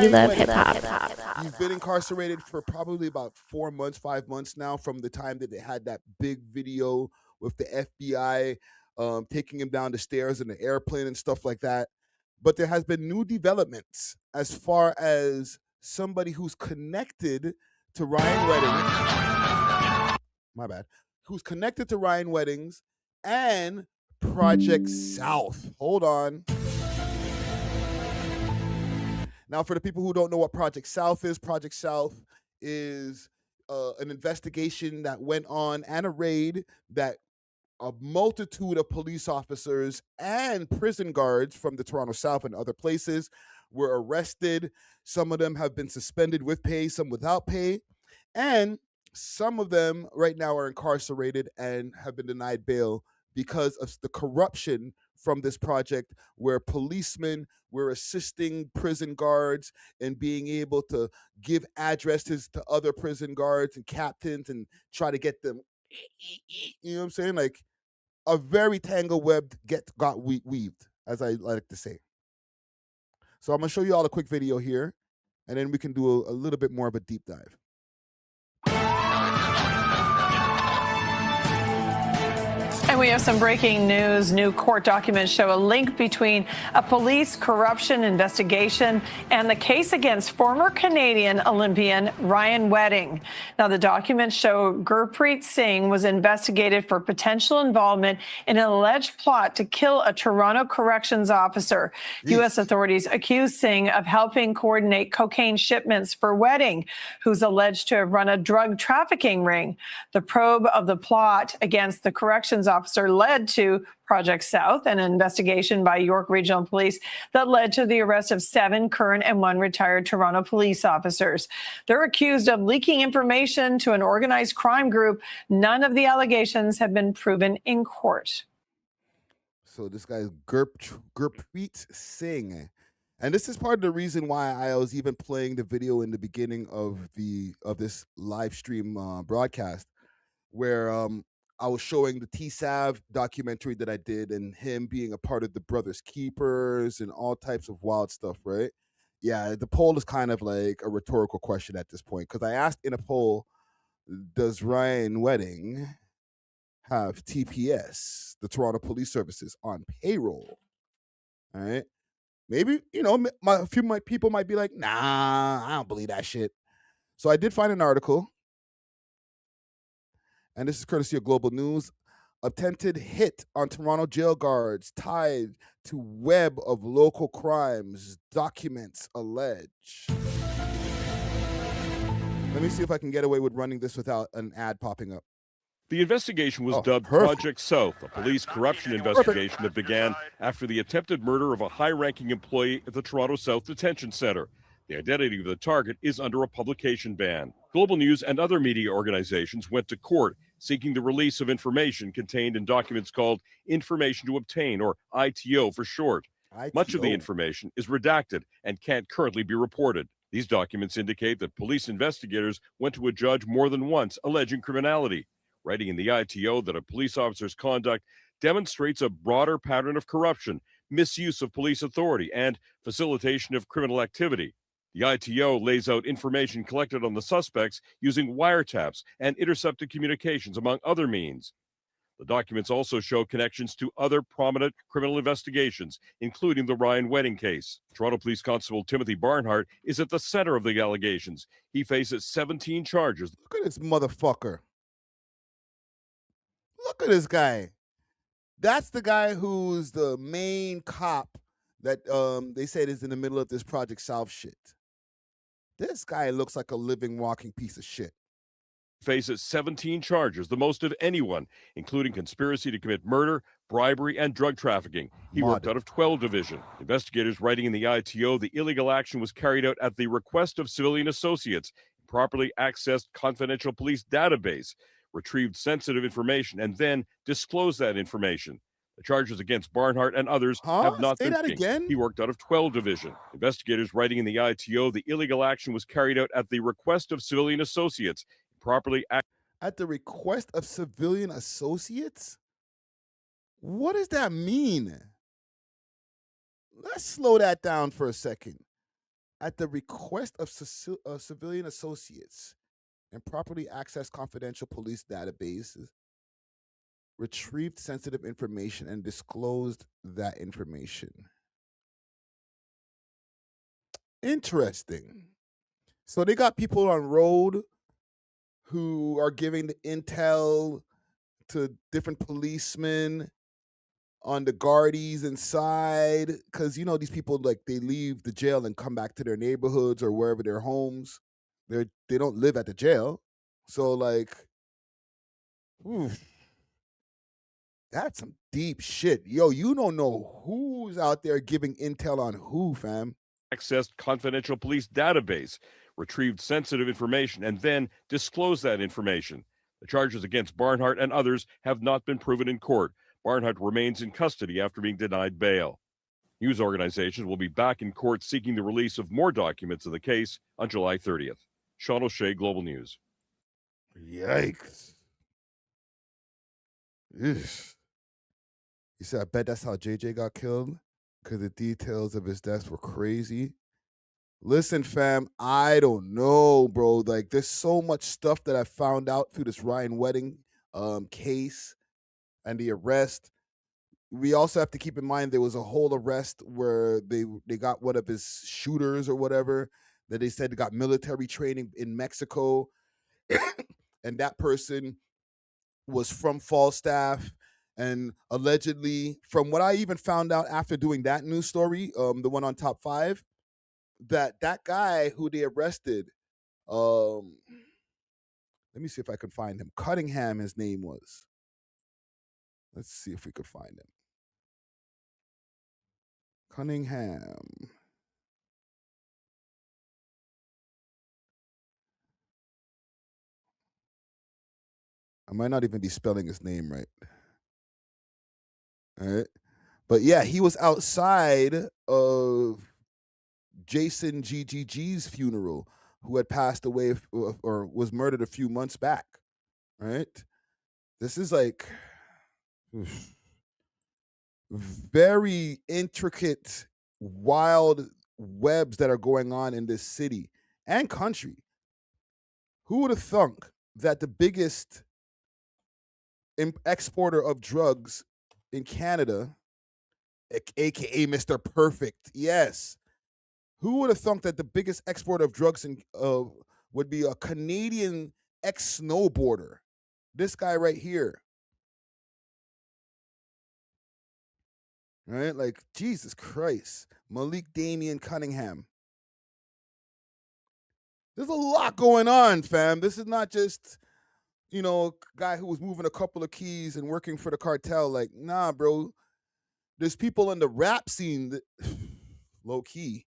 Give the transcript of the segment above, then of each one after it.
We Ryan Love Wedding. Hip Hop. He's been incarcerated for probably about 4 months, 5 months now, from the time that they had that big video with the FBI taking him down the stairs in the airplane and stuff like that. But there has been new developments as far as somebody who's connected to Ryan Wedding. My bad. Who's connected to Ryan Weddings and Project South. Hold on. Now, for the people who don't know what Project South is an investigation that went on and a raid that a multitude of police officers and prison guards from the Toronto South and other places were arrested. Some of them have been suspended with pay, some without pay, and some of them right now are incarcerated and have been denied bail because of the corruption from this project, where policemen were assisting prison guards and being able to give addresses to other prison guards and captains and try to get them, you know what I'm saying? Like a very tangled web got weaved, as I like to say. So I'm gonna show you all a quick video here, and then we can do a little bit more of a deep dive. And we have some breaking news. New court documents show a link between a police corruption investigation and the case against former Canadian Olympian Ryan Wedding. Now, the documents show Gurpreet Singh was investigated for potential involvement in an alleged plot to kill a Toronto corrections officer. U.S. authorities accuse Singh of helping coordinate cocaine shipments for Wedding, who's alleged to have run a drug trafficking ring. The probe of the plot against the corrections officer led to Project South, an investigation by York Regional Police that led to the arrest of 7 current and 1 retired Toronto police officers. They're accused of leaking information to an organized crime group. None of the allegations have been proven in court. So this guy's Gurpreet Singh. And this is part of the reason why I was even playing the video in the beginning of this live stream broadcast, where I was showing the T-Sav documentary that I did and him being a part of the Brothers Keepers and all types of wild stuff, right? Yeah, the poll is kind of like a rhetorical question at this point, because I asked in a poll, does Ryan Wedding have TPS, the Toronto Police Services, on payroll? All right. Maybe, a few people might be like, nah, I don't believe that shit. So I did find an article, and this is courtesy of Global News. Attempted hit on Toronto jail guards tied to web of local crimes, documents allege. Let me see if I can get away with running this without an ad popping up. The investigation was dubbed Project South, a police corruption investigation that began after the attempted murder of a high-ranking employee at the Toronto South Detention Centre. The identity of the target is under a publication ban. Global News and other media organizations went to court seeking the release of information contained in documents called Information to Obtain, or ITO for short. Much of the information is redacted and can't currently be reported. These documents indicate that police investigators went to a judge more than once alleging criminality, writing in the ITO that a police officer's conduct demonstrates a broader pattern of corruption, misuse of police authority, and facilitation of criminal activity. The ITO lays out information collected on the suspects using wiretaps and intercepted communications, among other means. The documents also show connections to other prominent criminal investigations, including the Ryan Wedding case. Toronto Police Constable Timothy Barnhart is at the center of the allegations. He faces 17 charges. Look at this motherfucker. Look at this guy. That's the guy who's the main cop that they said is in the middle of this Project South shit. This guy looks like a living, walking piece of shit. Faces 17 charges, the most of anyone, including conspiracy to commit murder, bribery, and drug trafficking. He worked out of 12 Division. Investigators writing in the ITO, the illegal action was carried out at the request of civilian associates, improperly accessed confidential police database, retrieved sensitive information, and then disclosed that information. The charges against Barnhart and others have not been again. He worked out of 12 Division. Investigators writing in the ITO, the illegal action was carried out at the request of civilian associates, improperly at the request of civilian associates? What does that mean? Let's slow that down for a second. at the request of civilian associates, improperly accessed confidential police databases, retrieved sensitive information, and disclosed that information. Interesting. So they got people on road who are giving the intel to different policemen on the guardies inside, because you know these people, like, they leave the jail and come back to their neighborhoods or wherever their homes. They don't live at the jail, so like, oof, that's some deep shit. Yo, you don't know who's out there giving intel on who, fam. Accessed confidential police database, retrieved sensitive information, and then disclosed that information. The charges against Barnhart and others have not been proven in court. Barnhart remains in custody after being denied bail. News organizations will be back in court seeking the release of more documents of the case on July 30th. Sean O'Shea, Global News. Yikes. Ugh. You said, I bet that's how JJ got killed, because the details of his death were crazy. Listen, fam, I don't know, bro. Like, there's so much stuff that I found out through this Ryan Wedding case and the arrest. We also have to keep in mind there was a whole arrest where they got one of his shooters or whatever that they said got military training in Mexico. And that person was from Falstaff. And allegedly, from what I even found out after doing that news story, the one on Top 5, that guy who they arrested, let me see if I can find him. Cunningham, his name was. Let's see if we could find him. Cunningham. I might not even be spelling his name right. All right. But yeah, he was outside of Jason GGG's funeral, who had passed away or was murdered a few months back. Right. This is like very intricate, wild webs that are going on in this city and country. Who would have thunk that the biggest exporter of drugs in Canada, aka Mr. Perfect, yes. Who would have thunk that the biggest exporter of drugs would be a Canadian ex-snowboarder? This guy right here. Right? Like, Jesus Christ. Malik Damian Cunningham. There's a lot going on, fam. This is not just, you know, a guy who was moving a couple of keys and working for the cartel. Like, nah, bro. There's people in the rap scene that, low key,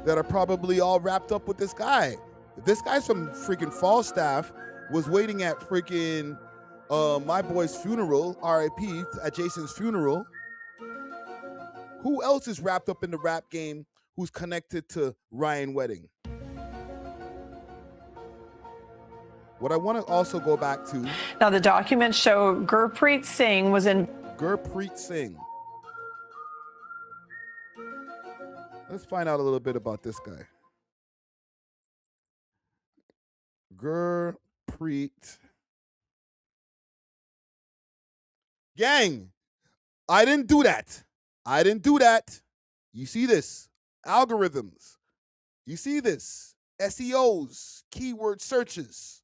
that are probably all wrapped up with this guy. This guy's from freaking Falstaff, was waiting at freaking my boy's funeral, RIP, at Jason's funeral. Who else is wrapped up in the rap game who's connected to Ryan Wedding? What I want to also go back to. Now, the documents show Gurpreet Singh was in. Gurpreet Singh. Let's find out a little bit about this guy. Gurpreet. Gang, I didn't do that. I didn't do that. You see this? Algorithms. You see this? SEOs, keyword searches.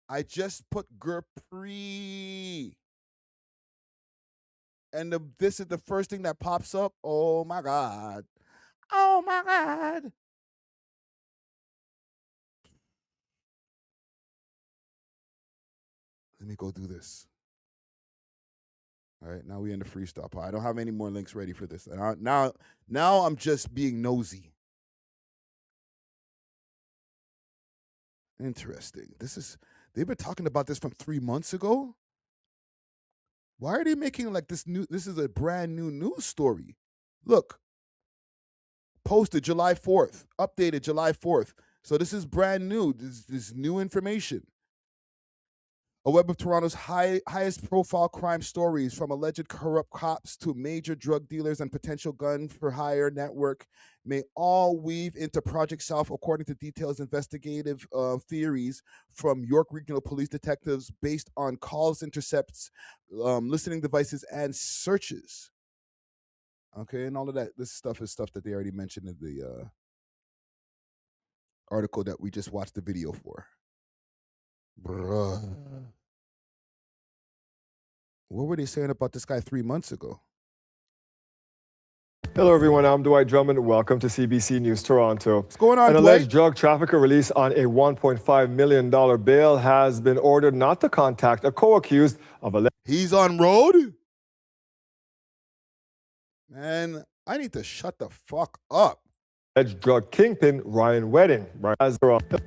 I just put Gurpreet. And this is the first thing that pops up. Oh my God. Oh my God. Let me go do this. All right, now we're in the freestyle part. I don't have any more links ready for this. And now I'm just being nosy. Interesting. They've been talking about this from 3 months ago. Why are they making like this is a brand new news story? Look, posted July 4th, updated July 4th. So this is brand new. This new information. A web of Toronto's highest profile crime stories, from alleged corrupt cops to major drug dealers and potential gun for hire network, may all weave into Project South, according to details investigative theories from York Regional Police detectives based on calls, intercepts, listening devices, and searches. Okay, and all of that. This stuff is stuff that they already mentioned in the article that we just watched the video for. Bruh. What were they saying about this guy 3 months ago? Hello, everyone. I'm Dwight Drummond. Welcome to CBC News Toronto. What's going on, An Dwight? alleged drug trafficker released on a $1.5 million bail has been ordered not to contact a co-accused of alleged. He's on road? Man, I need to shut the fuck up. Alleged drug kingpin Ryan Wedding.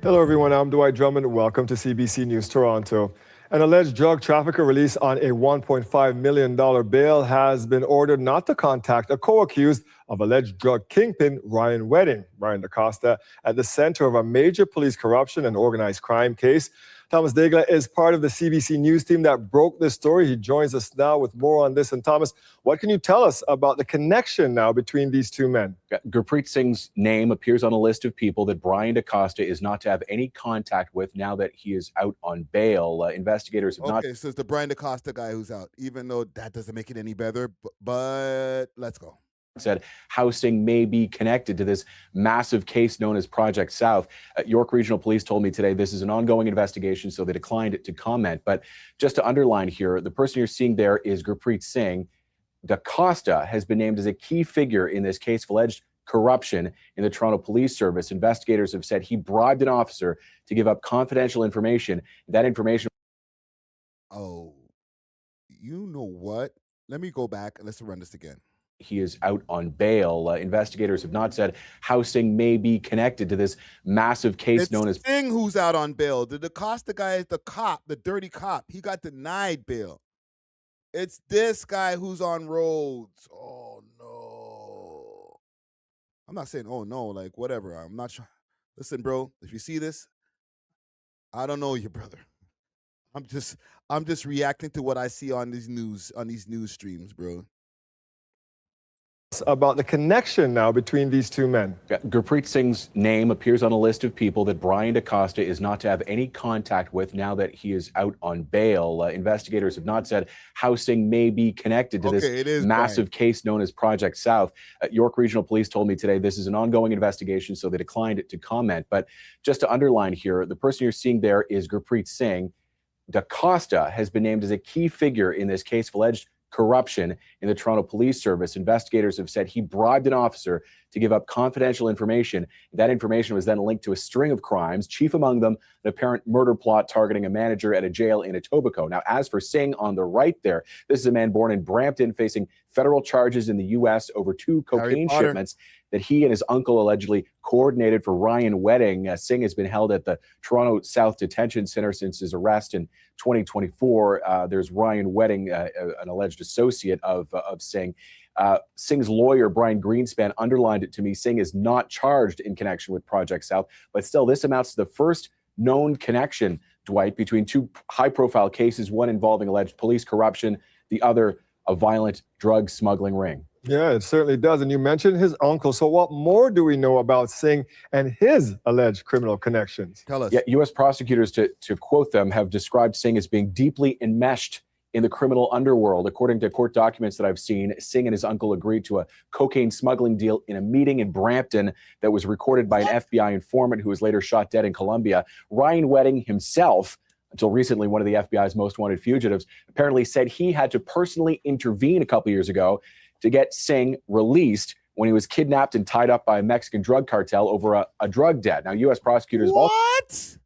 Hello, everyone. I'm Dwight Drummond. Welcome to CBC News Toronto. An alleged drug trafficker released on a $1.5 million bail has been ordered not to contact a co-accused of alleged drug kingpin Ryan Wedding. Ryan DaCosta at the center of a major police corruption and organized crime case. Thomas Degla is part of the CBC News team that broke this story. He joins us now with more on this. And Thomas, what can you tell us about the connection now between these two men? Gurpreet Singh's name appears on a list of people that Brian DaCosta is not to have any contact with now that he is out on bail. Investigators have not... Okay, so it's the Brian DaCosta guy who's out, even though that doesn't make it any better, but let's go. Said how Singh may be connected to this massive case known as Project South. York Regional Police told me today this is an ongoing investigation, so they declined to comment. But just to underline here, the person you're seeing there is Gurpreet Singh. DaCosta has been named as a key figure in this case of alleged corruption in the Toronto Police Service. Investigators have said he bribed an officer to give up confidential information. That information... Oh, you know what? Let me go back and let's run this again. He is out on bail. Investigators have not said how Singh may be connected to this massive case known as... Singh who's out on bail. The DaCosta guy is the cop, the dirty cop. He got denied bail. It's this guy who's on roads. Oh, no. I'm not saying, oh, no, like, whatever. I'm not sure. Listen, bro, if you see this, I don't know you, brother. I'm just reacting to what I see on these news streams, bro. About the connection now between these two men. Gurpreet Singh's name appears on a list of people that Brian DaCosta is not to have any contact with now that he is out on bail. Investigators have not said how Singh may be connected to this massive case known as Project South. York Regional Police told me today this is an ongoing investigation, so they declined to comment. But just to underline here, the person you're seeing there is Gurpreet Singh. DaCosta has been named as a key figure in this case of alleged corruption in the Toronto Police Service. Investigators have said he bribed an officer to give up confidential information. That information was then linked to a string of crimes, chief among them an apparent murder plot targeting a manager at a jail in Etobicoke. Now, as for Singh on the right there, this is a man born in Brampton facing federal charges in the U.S. over 2 cocaine shipments that he and his uncle allegedly coordinated for Ryan Wedding. Singh has been held at the Toronto South Detention Center since his arrest in 2024. There's Ryan Wedding, an alleged associate of Singh. Singh's lawyer, Brian Greenspan, underlined it to me. Singh is not charged in connection with Project South, but still this amounts to the first known connection, Dwight, between 2 high-profile cases, one involving alleged police corruption, the other a violent drug smuggling ring. Yeah, it certainly does. And you mentioned his uncle. So what more do we know about Singh and his alleged criminal connections? Tell us. Yeah, U.S. prosecutors, to quote them, have described Singh as being deeply enmeshed in the criminal underworld. According to court documents that I've seen, Singh and his uncle agreed to a cocaine smuggling deal in a meeting in Brampton that was recorded by an FBI informant who was later shot dead in Colombia. Ryan Wedding himself, until recently one of the FBI's most wanted fugitives, apparently said he had to personally intervene a couple years ago to get Singh released when he was kidnapped and tied up by a Mexican drug cartel over a drug debt. Now, U.S. prosecutors... What?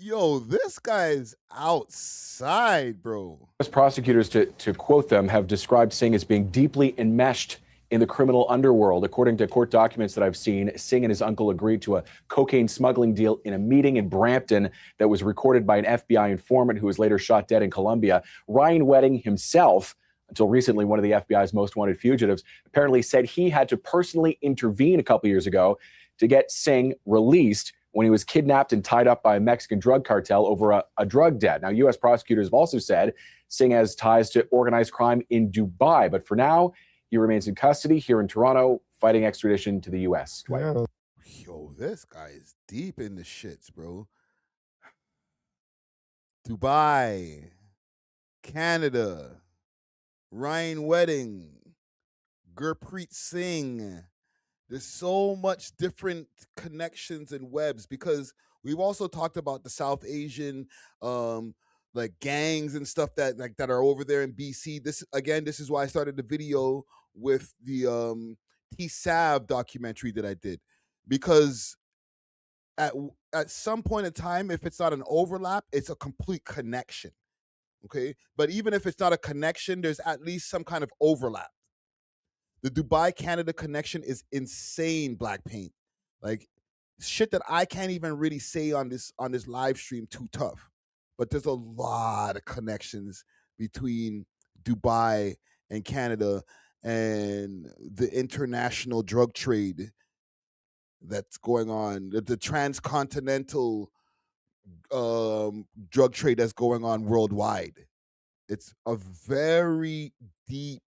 Yo, this guy's outside, bro. U.S. prosecutors, to quote them, have described Singh as being deeply enmeshed in the criminal underworld. According to court documents that I've seen, Singh and his uncle agreed to a cocaine smuggling deal in a meeting in Brampton that was recorded by an FBI informant who was later shot dead in Colombia. Ryan Wedding himself, until recently one of the FBI's most wanted fugitives, apparently said he had to personally intervene a couple years ago to get Singh released when he was kidnapped and tied up by a Mexican drug cartel over a drug debt. Now, U.S. prosecutors have also said Singh has ties to organized crime in Dubai, but for now, he remains in custody here in Toronto, fighting extradition to the U.S. Yeah. Yo, this guy is deep in the shits, bro. Dubai, Canada, Ryan Wedding, Gurpreet Singh. There's so much different connections and webs because we've also talked about the South Asian like gangs and stuff that are over there in BC. This is why I started the video with the T-Sav documentary that I did, because at some point in time, if it's not an overlap, it's a complete connection. Okay, but even if it's not a connection, there's at least some kind of overlap. The Dubai Canada connection is insane, Black Paint. Like shit that I can't even really say on this live stream too tough. But there's a lot of connections between Dubai and Canada and the international drug trade that's going on, the transcontinental drug trade that's going on worldwide. It's a very deep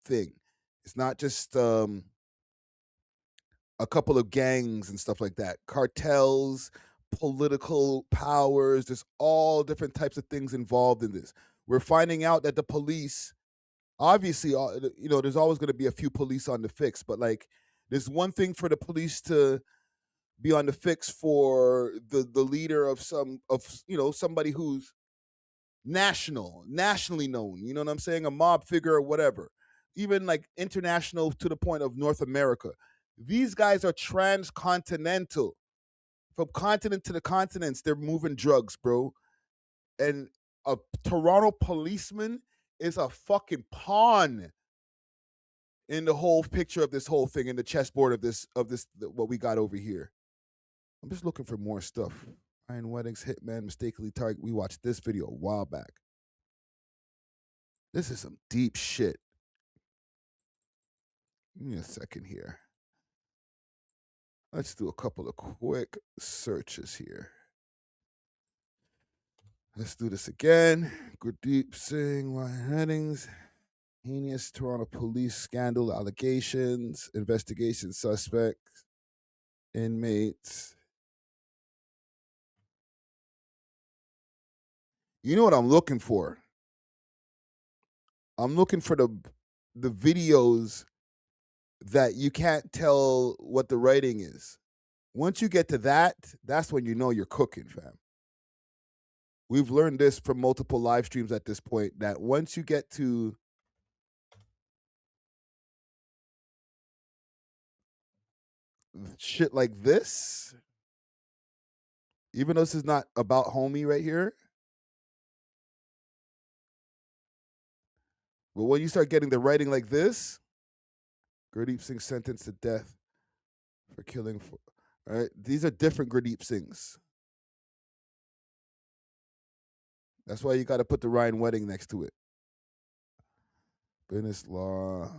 thing. It's not just a couple of gangs and stuff like that. Cartels, political powers, there's all different types of things involved in this. We're finding out that the police, obviously, there's always going to be a few police on the fix, but like there's one thing for the police to be on the fix for the leader of somebody who's nationally known, you know what I'm saying? A mob figure or whatever. Even like international to the point of North America. These guys are transcontinental. From continent to the continents, they're moving drugs, bro. And a Toronto policeman is a fucking pawn in the whole picture of this whole thing, in the chessboard of this what we got over here. I'm just looking for more stuff. Ryan Wedding's hitman mistakenly target. We watched this video a while back. This is some deep shit. Give me a second here. Let's do a couple of quick searches here. Let's do this again. Gurdeep Singh, Ryan Headings, heinous Toronto police scandal allegations, investigation suspects, inmates. You know what I'm looking for? I'm looking for the videos that you can't tell what the writing is. Once you get to that, that's when you know you're cooking, fam. We've learned this from multiple live streams at this point, that once you get to shit like this, even though this is not about homie right here, but when you start getting the writing like this, Gurdeep Singh sentenced to death for killing. All right, these are different Gurdeep Singhs. That's why you got to put the Ryan Wedding next to it. Business law.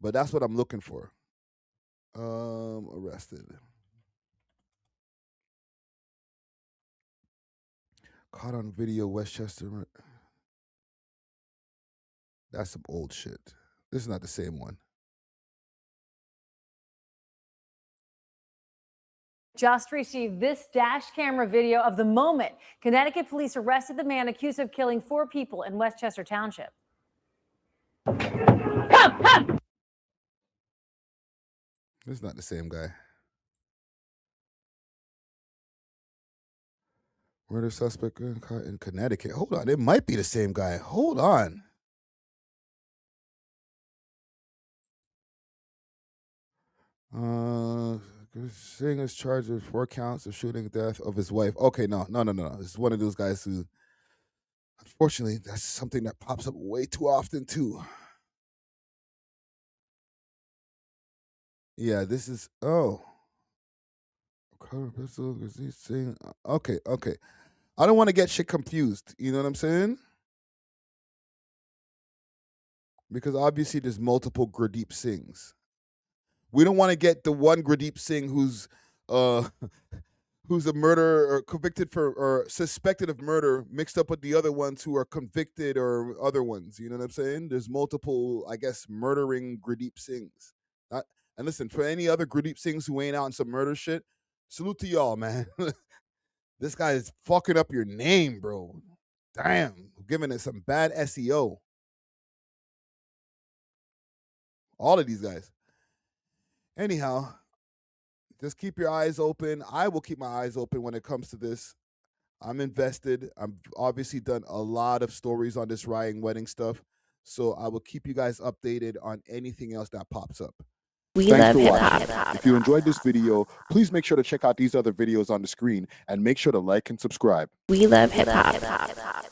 But that's what I'm looking for. Arrested. Caught on video, Westchester. That's some old shit. This is not the same one. Just received this dash camera video of the moment Connecticut police arrested the man accused of killing 4 people in Westchester Township. This is not the same guy. Murder suspect in Connecticut. Hold on, it might be the same guy. Hold on. Singh is charged with 4 counts of shooting the death of his wife. Okay, no. This is one of those guys who, unfortunately, that's something that pops up way too often too. Yeah, this is, okay. I don't want to get shit confused. You know what I'm saying? Because obviously there's multiple Gurdeep Singhs. We don't want to get the one Gurdeep Singh who's who's a murderer or convicted for or suspected of murder mixed up with the other ones who are convicted or other ones. You know what I'm saying? There's multiple, I guess, murdering Gurdeep Singhs. And listen, for any other Gurdeep Singhs who ain't out in some murder shit, salute to y'all, man. This guy is fucking up your name, bro. Damn, giving it some bad SEO. All of these guys. Anyhow, just keep your eyes open. I will keep my eyes open when it comes to this. I'm invested. I've obviously done a lot of stories on this Ryan wedding stuff. So I will keep you guys updated on anything else that pops up. Thanks for watching. If you enjoyed this video, please make sure to check out these other videos on the screen and make sure to like and subscribe. We love hip hop.